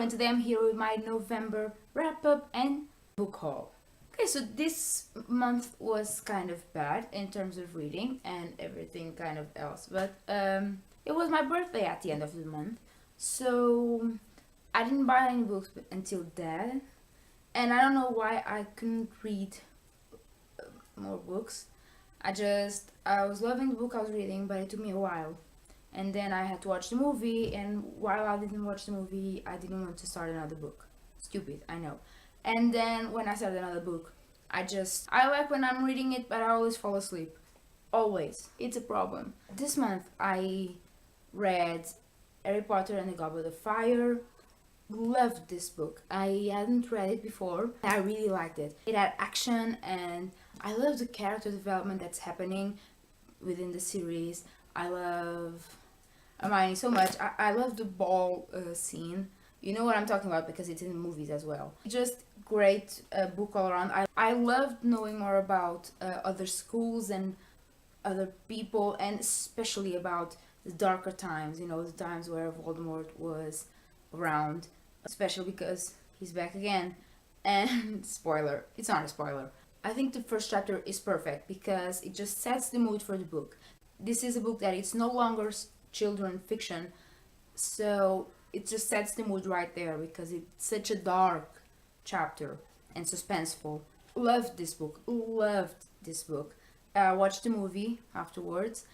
and today I'm here with my November wrap-up and book haul. Okay, so this month was kind of bad in terms of reading and everything kind of else, but it was my birthday at the end of the month, so I didn't buy any books until then, and I don't know why I couldn't read more books. I was loving the book I was reading, but it took me a while. And then I had to watch the movie, and while I didn't watch the movie, I didn't want to start another book. Stupid, I know. And then when I started another book, I like when I'm reading it, but I always fall asleep. Always. It's a problem. This month I read Harry Potter and the Goblet of Fire. Loved this book. I hadn't read it before. I really liked it. It had action, and I love the character development that's happening within the series. I love Hermione so much. I love the ball scene. You know what I'm talking about because it's in the movies as well. Just great book all around. I loved knowing more about other schools and other people, and especially about the darker times, you know, the times where Voldemort was around, especially because he's back again. And spoiler, it's not a spoiler. I think the first chapter is perfect because it just sets the mood for the book. This is a book that it's no longer children fiction, so it just sets the mood right there because it's such a dark chapter and suspenseful. Loved this book. Watched the movie afterwards.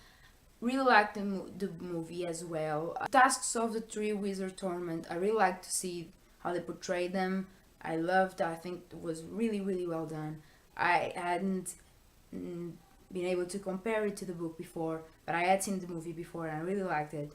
Really liked the movie as well. Tasks of the Three Wizard Tournament. I really liked to see how they portrayed them. I think it was really, really well done. I hadn't been able to compare it to the book before, but I had seen the movie before and I really liked it.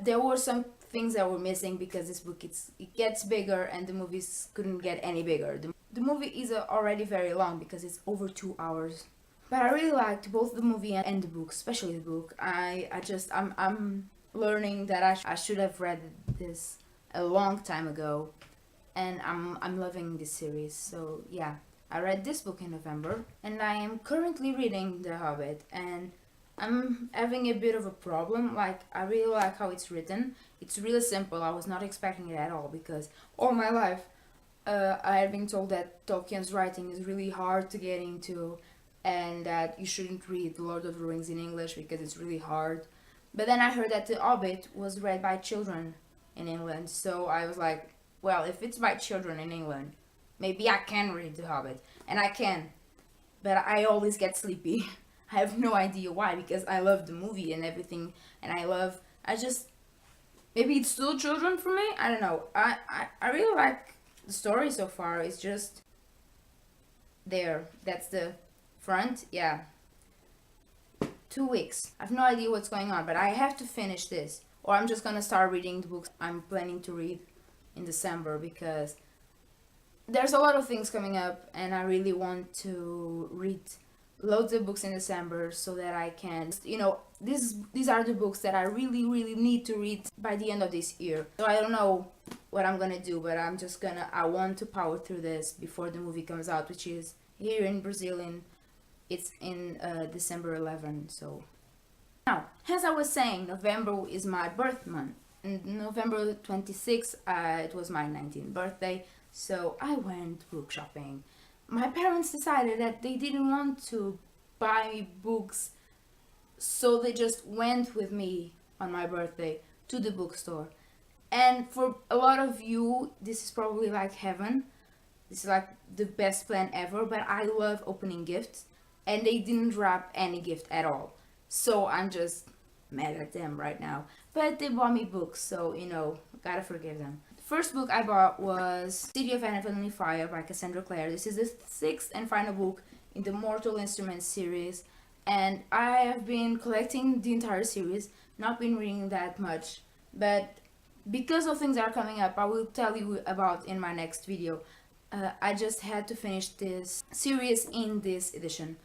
There were some things that were missing because this book it gets bigger and the movies couldn't get any bigger. The movie is already very long because it's over 2 hours. But I really liked both the movie and the book, especially the book. I'm learning that I should have read this a long time ago, and I'm loving this series. So yeah, I read this book in November, and I am currently reading The Hobbit, and I'm having a bit of a problem. Like, I really like how it's written. It's really simple. I was not expecting it at all because all my life I had been told that Tolkien's writing is really hard to get into and that you shouldn't read The Lord of the Rings in English because it's really hard. But then I heard that The Hobbit was read by children in England, so I was like, well, if it's by children in England, maybe I can read The Hobbit. And I can, but I always get sleepy. I have no idea why, because I love the movie and everything, and maybe it's still children for me, I don't know. I really like the story so far. It's just there, that's the front, yeah. 2 weeks. I have no idea what's going on, but I have to finish this, or I'm just gonna start reading the books I'm planning to read in December, because there's a lot of things coming up and I really want to read loads of books in December so that I can, you know, these are the books that I really need to read by the end of this year. So I don't know what I'm gonna do, but I want to power through this before the movie comes out, which is here in Brazil it's in December 11. So now, as I was saying, November is my birth month, and November 26th it was my 19th birthday, so I went book shopping. My parents decided that they didn't want to buy me books, so they just went with me on my birthday to the bookstore. And for a lot of you, this is probably like heaven. This is like the best plan ever, but I love opening gifts, and they didn't wrap any gift at all. So I'm just mad at them right now. But they bought me books, so, you know, gotta forgive them. The first book I bought was City of Heavenly Fire by Cassandra Clare. This is the 6th and final book in the Mortal Instruments series, and I have been collecting the entire series, not been reading that much, but because of things that are coming up, I will tell you about in my next video. I just had to finish this series in this edition.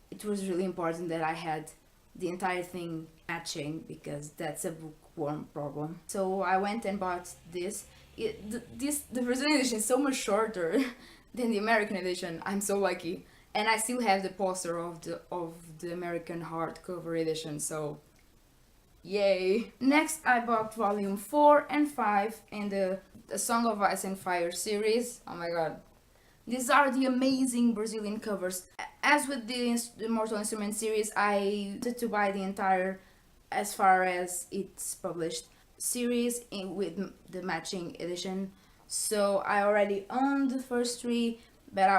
It was really important that I had the entire thing matching because that's a bookworm problem. So I went and bought this. The Brazilian edition is so much shorter than the American edition. I'm so lucky, and I still have the poster of the American hardcover edition. So Yay! Next, I bought volume 4 and 5 in the Song of Ice and Fire series. Oh my god. These are the amazing Brazilian covers. As with the Mortal Instruments series, I wanted to buy the entire, as far as it's published, series with the matching edition. So I already owned the first 3, but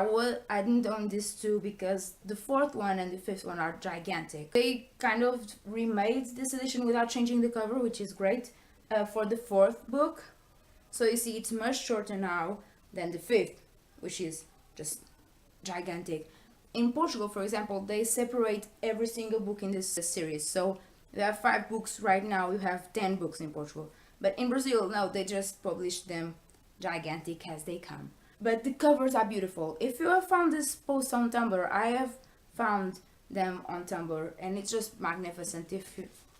I didn't own these 2 because the 4th one and the 5th one are gigantic. They kind of remade this edition without changing the cover, which is great, for the 4th book. So you see it's much shorter now than the 5th, which is just gigantic. In Portugal, for example, they separate every single book in this series. So we have 5 books right now, you have 10 books in Portugal. But in Brazil, no, they just publish them gigantic as they come. But the covers are beautiful. If you have found this post on Tumblr, I have found them on Tumblr, and it's just magnificent.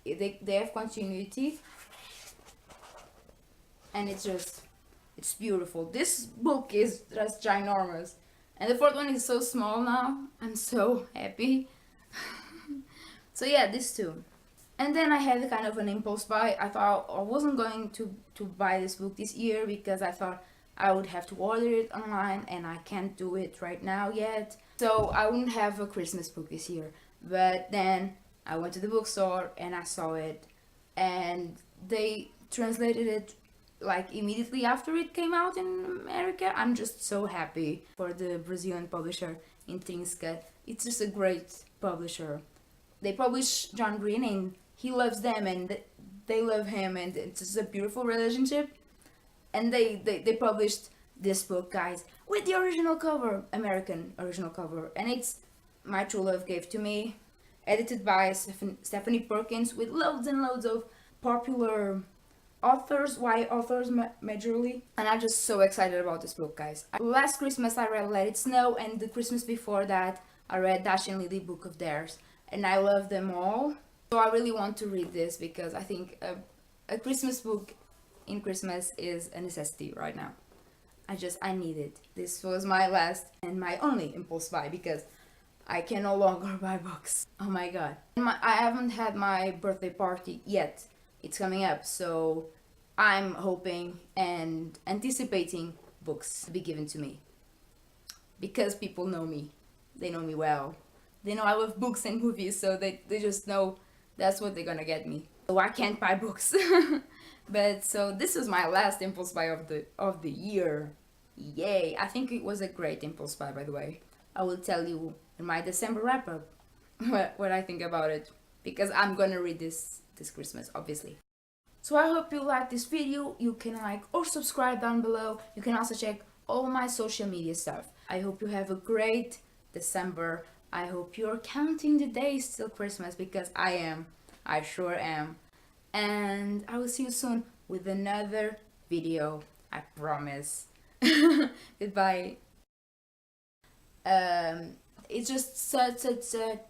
They have continuity, and it's beautiful. This book is just ginormous, and the 4th one is so small now. I'm so happy. So yeah, these 2. And then I had kind of an impulse buy. I thought I wasn't going to buy this book this year because I thought I would have to order it online, and I can't do it right now yet. So I wouldn't have a Christmas book this year. But then I went to the bookstore and I saw it, and they translated it like immediately after it came out in America. I'm just so happy for the Brazilian publisher Intrínseca. It's just a great publisher. They publish John Green, and he loves them and they love him, and it's just a beautiful relationship. And they published this book, guys, with the original cover, American original cover, and it's My True Love Gave to Me, edited by Stephanie Perkins, with loads and loads of popular authors, YA authors majorly. And I'm just so excited about this book, guys. Last Christmas I read Let It Snow, and the Christmas before that I read Dash and Lily Book of Theirs, and I love them all. So I really want to read this because I think a Christmas book in Christmas is a necessity right now. I need it. This was my last and my only impulse buy because I can no longer buy books. Oh my god. I haven't had my birthday party yet. It's coming up, so I'm hoping and anticipating books to be given to me. Because people know me. They know me well. They know I love books and movies, so they just know that's what they're gonna get me. So I can't buy books. But so this was my last impulse buy of the year. Yay! I think it was a great impulse buy, by the way. I will tell you in my December wrap up what I think about it, because I'm gonna read this Christmas, obviously. So I hope you like this video. You can like or subscribe down below. You can also check all my social media stuff. I hope you have a great December. I hope you're counting the days till Christmas, because I am. I sure am. And I will see you soon with another video. I promise. Goodbye. It's just such a